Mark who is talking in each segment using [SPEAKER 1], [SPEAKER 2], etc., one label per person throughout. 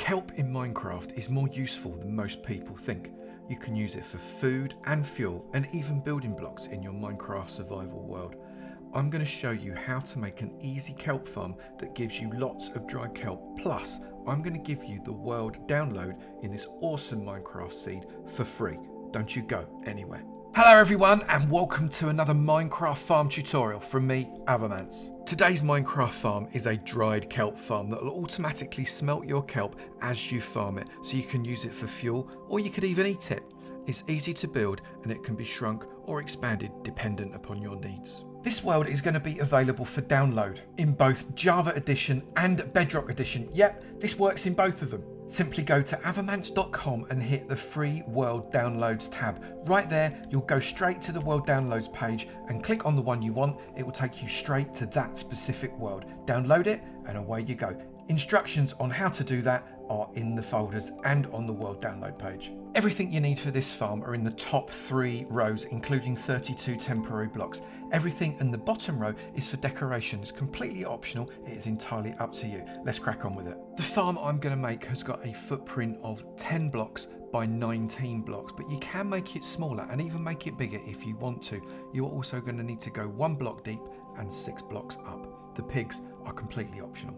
[SPEAKER 1] Kelp in Minecraft is more useful than most people think. You can use it for food and fuel and even building blocks in your Minecraft survival world. I'm going to show you how to make an easy kelp farm that gives you lots of dried kelp, plus I'm going to give you the world download in this awesome Minecraft seed for free. Don't you go anywhere. Hello everyone and welcome to another Minecraft farm tutorial from me, Avomance. Today's Minecraft farm is a dried kelp farm that will automatically smelt your kelp as you farm it, so you can use it for fuel or you could even eat it. It's easy to build and it can be shrunk or expanded dependent upon your needs. This world is going to be available for download in both Java Edition and Bedrock Edition. Yep, this works in both of them. Simply go to avomance.com and hit the free world downloads tab. Right there, you'll go straight to the world downloads page and click on the one you want. It will take you straight to that specific world. Download it and away you go. Instructions on how to do that are in the folders and on the world download page. Everything you need for this farm are in the top 3 rows, including 32 temporary blocks. Everything in the bottom row is for decoration. It's completely optional. It is entirely up to you. Let's crack on with it. The farm I'm going to make has got a footprint of 10 blocks by 19 blocks, but you can make it smaller and even make it bigger if you want to. You're also going to need to go 1 block deep and 6 blocks up. The pigs are completely optional.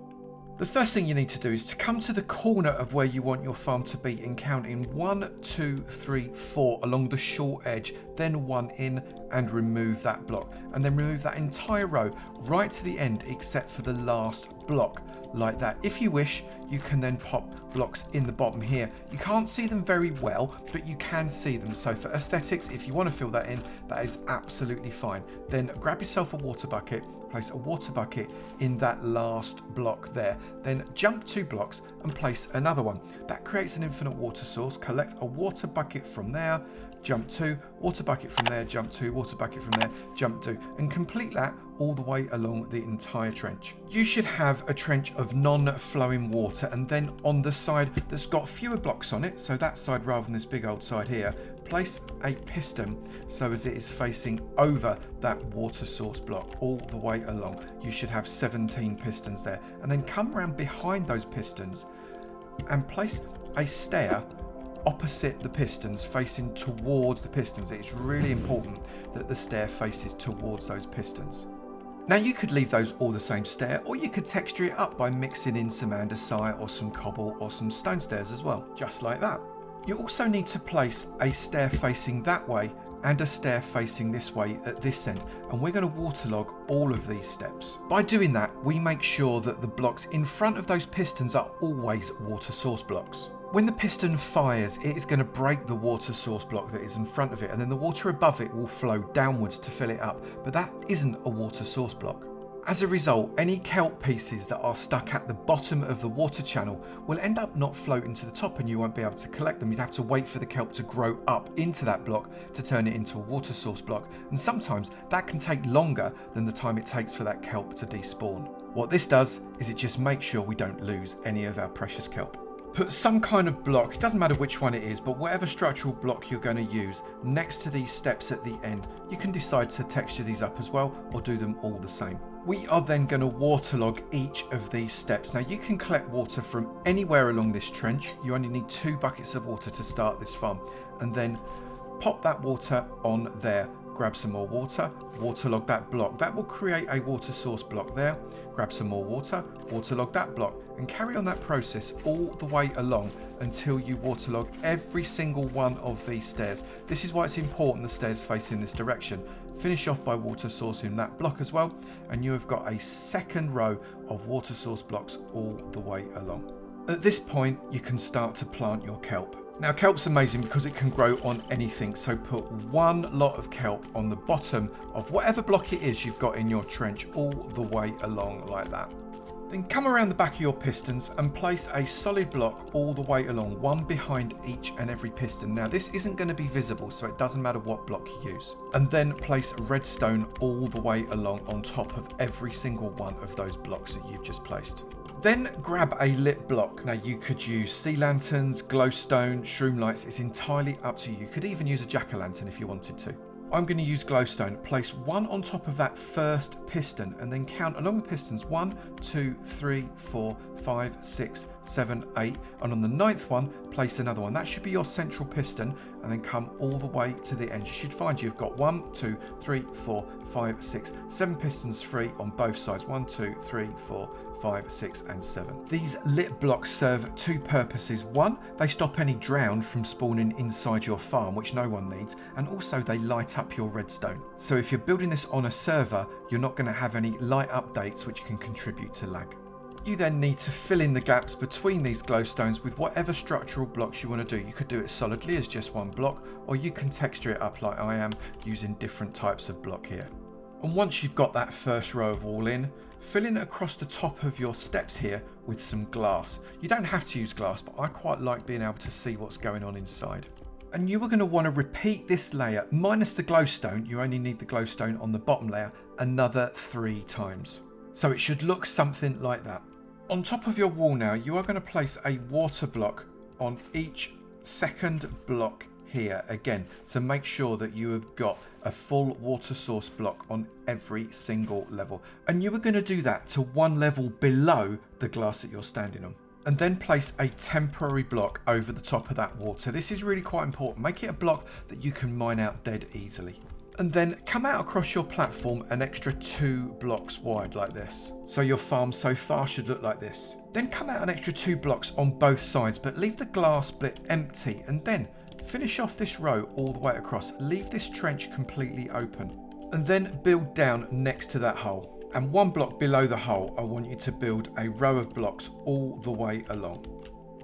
[SPEAKER 1] The first thing you need to do is to come to the corner of where you want your farm to be and count in 1, 2, 3, 4 along the short edge, then 1 in and remove that block, and then remove that entire row right to the end except for the last block, like that. If you wish, you can then pop blocks in the bottom here. You can't see them very well, but you can see them. So for aesthetics, if you want to fill that in, that is absolutely fine. Then grab yourself a water bucket, place a water bucket in that last block there. Then jump 2 blocks and place another one. That creates an infinite water source. Collect a water bucket from there, jump 2, water bucket from there, jump 2, water bucket from there, jump 2, and complete that all the way along the entire trench. You should have a trench of non-flowing water, and then on the side that's got fewer blocks on it, so that side rather than this big old side here, place a piston so as it is facing over that water source block all the way along. You should have 17 pistons there, and then come around behind those pistons and place a stair opposite the pistons, facing towards the pistons. It's really important that the stair faces towards those pistons. Now you could leave those all the same stair, or you could texture it up by mixing in some andesite or some cobble or some stone stairs as well, just like that. You also need to place a stair facing that way and a stair facing this way at this end, and we're going to waterlog all of these steps. By doing that, we make sure that the blocks in front of those pistons are always water source blocks. When the piston fires, it is going to break the water source block that is in front of it, and then the water above it will flow downwards to fill it up, but that isn't a water source block. As a result, any kelp pieces that are stuck at the bottom of the water channel will end up not floating to the top, and you won't be able to collect them. You'd have to wait for the kelp to grow up into that block to turn it into a water source block, and sometimes that can take longer than the time it takes for that kelp to despawn. What this does is it just makes sure we don't lose any of our precious kelp. Put some kind of block, it doesn't matter which one it is, but whatever structural block you're going to use next to these steps at the end. You can decide to texture these up as well or do them all the same. We are then going to waterlog each of these steps. Now you can collect water from anywhere along this trench. You only need 2 buckets of water to start this farm, and then pop that water on there. Grab some more water, waterlog that block. That will create a water source block there. Grab some more water, waterlog that block, and carry on that process all the way along until you waterlog every single one of these stairs. This is why it's important the stairs face in this direction. Finish off by water sourcing that block as well, and you have got a second row of water source blocks all the way along. At this point, you can start to plant your kelp. Now kelp's amazing because it can grow on anything, so put 1 lot of kelp on the bottom of whatever block it is you've got in your trench all the way along like that. Then come around the back of your pistons and place a solid block all the way along, 1 behind each and every piston. Now this isn't going to be visible, so it doesn't matter what block you use. And then place redstone all the way along on top of every single one of those blocks that you've just placed. Then grab a lit block. Now you could use sea lanterns, glowstone, shroom lights. It's entirely up to you. You could even use a jack-o'-lantern if you wanted to. I'm going to use glowstone. Place 1 on top of that first piston and then count along the pistons 1, 2, 3, 4, 5, 6, 7, 8, and on the 9th one, place another one. That should be your central piston, and then come all the way to the end. You should find you've got 1, 2, 3, 4, 5, 6, 7 pistons free on both sides. 1, 2, 3, 4, 5, 6, and 7. These lit blocks serve two purposes. One, they stop any drown from spawning inside your farm, which no one needs, and also they light up your redstone. So if you're building this on a server, you're not going to have any light updates which can contribute to lag. You then need to fill in the gaps between these glowstones with whatever structural blocks you want to do. You could do it solidly as just one block, or you can texture it up like I am using different types of block here. And once you've got that first row of wall in, fill in across the top of your steps here with some glass. You don't have to use glass, but I quite like being able to see what's going on inside. And you are going to want to repeat this layer, minus the glowstone, you only need the glowstone on the bottom layer, another 3 times. So it should look something like that. On top of your wall now, you are going to place a water block on each second block here again to make sure that you have got a full water source block on every single level. And you are going to do that to one level below the glass that you're standing on. And then place a temporary block over the top of that water. This is really quite important. Make it a block that you can mine out dead easily. And then come out across your platform an extra 2 blocks wide like this. So your farm so far should look like this. Then come out an extra 2 blocks on both sides, but leave the glass bit empty, and then finish off this row all the way across. Leave this trench completely open, and then build down next to that hole. And 1 block below the hole, I want you to build a row of blocks all the way along.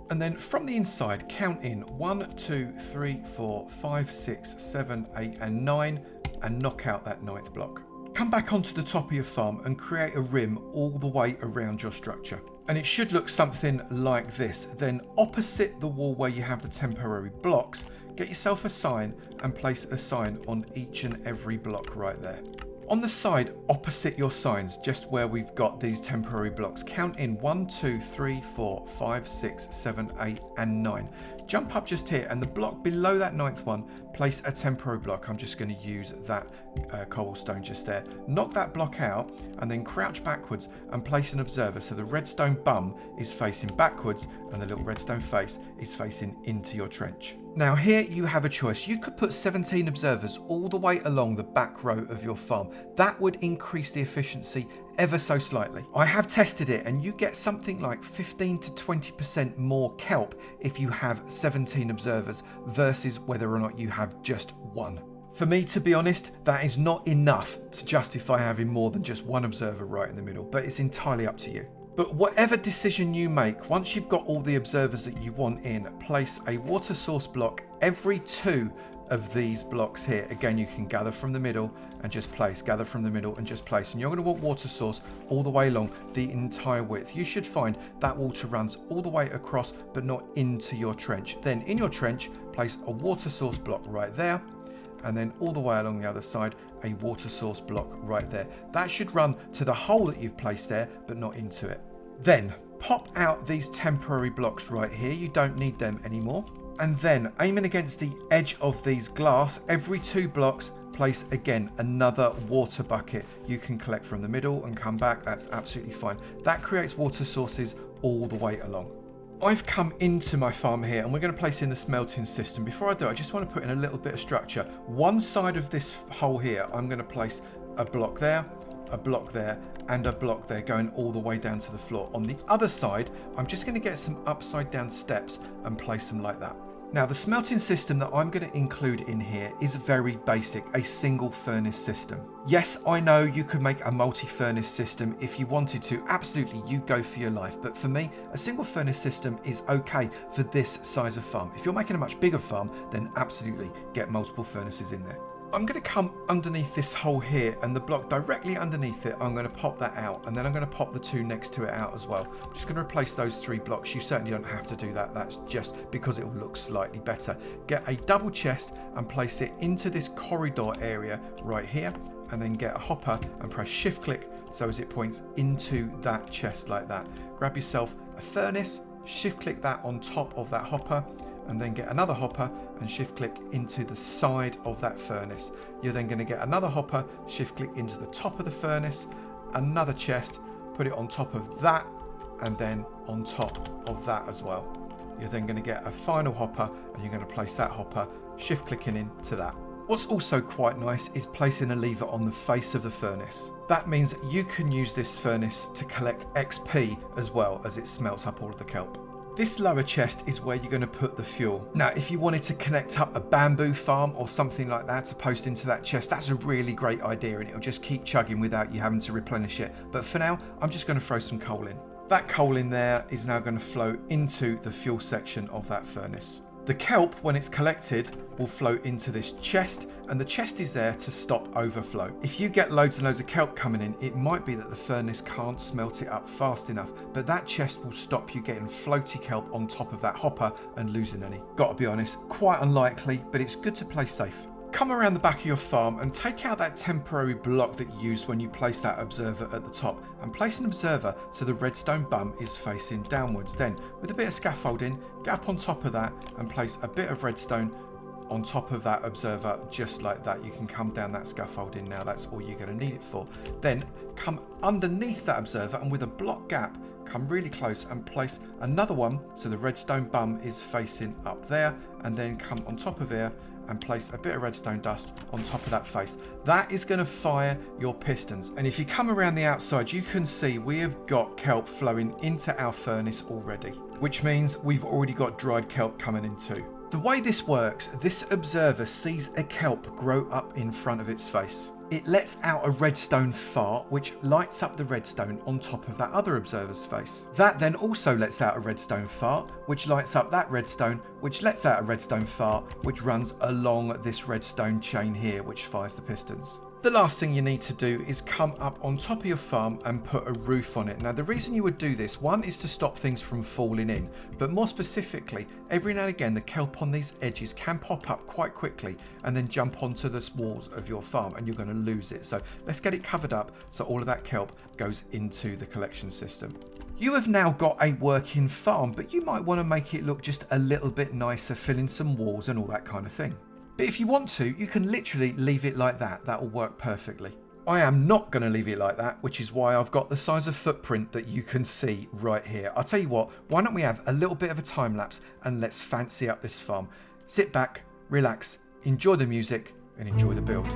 [SPEAKER 1] And then from the inside, count in 1, 2, 3, 4, 5, 6, 7, 8, and 9, and knock out that 9th block. Come back onto the top of your farm and create a rim all the way around your structure. And it should look something like this. Then opposite the wall where you have the temporary blocks, get yourself a sign and place a sign on each and every block right there. On the side opposite your signs, just where we've got these temporary blocks, count in 1, 2, 3, 4, 5, 6, 7, 8, and 9. Jump up just here, and the block below that 9th one, place a temporary block. I'm just going to use that cobblestone just there. Knock that block out, and then crouch backwards and place an observer so the redstone bum is facing backwards and the little redstone face is facing into your trench. Now here you have a choice. You could put 17 observers all the way along the back row of your farm. That would increase the efficiency ever so slightly. I have tested it, and you get something like 15 to 20% more kelp if you have 17 observers versus whether or not you have just 1. For me, to be honest, that is not enough to justify having more than just 1 observer right in the middle, but it's entirely up to you. But whatever decision you make, once you've got all the observers that you want in, place a water source block every 2 of these blocks here. Again, you can gather from the middle and just place, gather from the middle and just place. And you're going to want water source all the way along the entire width. You should find that water runs all the way across, but not into your trench. Then in your trench, place a water source block right there. And then all the way along the other side, a water source block right there. That should run to the hole that you've placed there, but not into it. Then pop out these temporary blocks right here. You don't need them anymore. And then aiming against the edge of these glass, every 2 blocks, place again another water bucket. You can collect from the middle and come back. That's absolutely fine. That creates water sources all the way along. I've come into my farm here, and we're going to place in the smelting system. Before I do, I just want to put in a little bit of structure. One side of this hole here, I'm going to place a block there, a block there, and a block there, going all the way down to the floor. On the other side, I'm just going to get some upside down steps and place them like that. Now, the smelting system that I'm going to include in here is very basic, a single furnace system. Yes, I know you could make a multi-furnace system if you wanted to. Absolutely, you go for your life. But for me, a single furnace system is okay for this size of farm. If you're making a much bigger farm, then absolutely get multiple furnaces in there. I'm going to come underneath this hole here, and the block directly underneath it, I'm going to pop that out, and then I'm going to pop the 2 next to it out as well. I'm just going to replace those 3 blocks. You certainly don't have to do that. That's just because it will look slightly better. Get a double chest and place it into this corridor area right here, and then get a hopper and press shift click so as it points into that chest like that. Grab yourself a furnace, shift click that on top of that hopper, and then get another hopper and shift click into the side of that furnace. You're then going to get another hopper, shift click into the top of the furnace, another chest, put it on top of that, and then on top of that as well. You're then going to get a final hopper, and you're going to place that hopper, shift clicking into that. What's also quite nice is placing a lever on the face of the furnace. That means you can use this furnace to collect XP as well as it smelts up all of the kelp. This lower chest is where you're going to put the fuel. Now, if you wanted to connect up a bamboo farm or something like that to post into that chest, that's a really great idea, and it'll just keep chugging without you having to replenish it. But for now, I'm just going to throw some coal in. That coal in there is now going to flow into the fuel section of that furnace. The kelp, when it's collected, will flow into this chest, and the chest is there to stop overflow. If you get loads and loads of kelp coming in, it might be that the furnace can't smelt it up fast enough, but that chest will stop you getting floaty kelp on top of that hopper and losing any. Gotta be honest, quite unlikely, but it's good to play safe. Come around the back of your farm and take out that temporary block that you used when you placed that observer at the top, and place an observer so the redstone bum is facing downwards. Then, with a bit of scaffolding, get up on top of that and place a bit of redstone on top of that observer, just like that. You can come down that scaffolding now, that's all you're going to need it for. Then come underneath that observer, and with a block gap, come really close and place another one so the redstone bum is facing up there, and then come on top of here and place a bit of redstone dust on top of that face. That is going to fire your pistons. And if you come around the outside, you can see we have got kelp flowing into our furnace already, which means we've already got dried kelp coming in too. The way this works, this observer sees a kelp grow up in front of its face. It lets out a redstone fart, which lights up the redstone on top of that other observer's face. That then also lets out a redstone fart, which lights up that redstone, which lets out a redstone fart, which runs along this redstone chain here, which fires the pistons. The last thing you need to do is come up on top of your farm and put a roof on it. Now, the reason you would do this, one, is to stop things from falling in, but more specifically, every now and again the kelp on these edges can pop up quite quickly and then jump onto the walls of your farm, and you're going to lose it. So let's get it covered up so all of that kelp goes into the collection system. You have now got a working farm, but you might want to make it look just a little bit nicer, fill in some walls and all that kind of thing. But if you want to, you can literally leave it like that. That will work perfectly. I am not going to leave it like that, which is why I've got the size of footprint that you can see right here. I'll tell you what, why don't we have a little bit of a time lapse and let's fancy up this farm. Sit back, relax, enjoy the music and enjoy the build.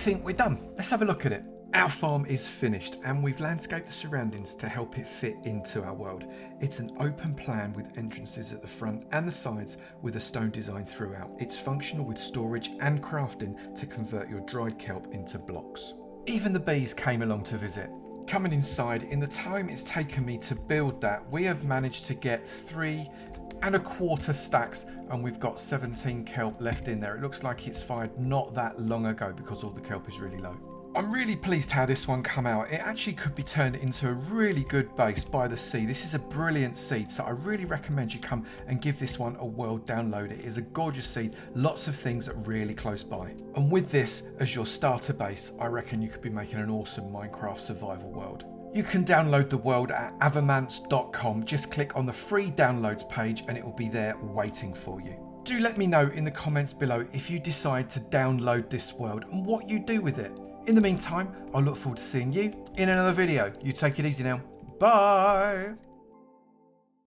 [SPEAKER 1] think we're done. Let's have a look at it. Our farm is finished and we've landscaped the surroundings to help it fit into our world. It's an open plan with entrances at the front and the sides with a stone design throughout. It's functional with storage and crafting to convert your dried kelp into blocks. Even the bees came along to visit. Coming inside, in the time it's taken me to build that, we have managed to get 3¼ stacks and we've got 17 kelp left in there. It looks like it's fired not that long ago because all the kelp is really low. I'm really pleased how this one come out. It actually could be turned into a really good base by the sea. This is a brilliant seed, so I really recommend you come and give this one a world download. It is a gorgeous seed, lots of things really close by. And with this as your starter base, I reckon you could be making an awesome Minecraft survival world. You can download the world at avomance.com. Just click on the free downloads page and it will be there waiting for you. Do let me know in the comments below if you decide to download this world and what you do with it. In the meantime, I look forward to seeing you in another video. You take it easy now. Bye.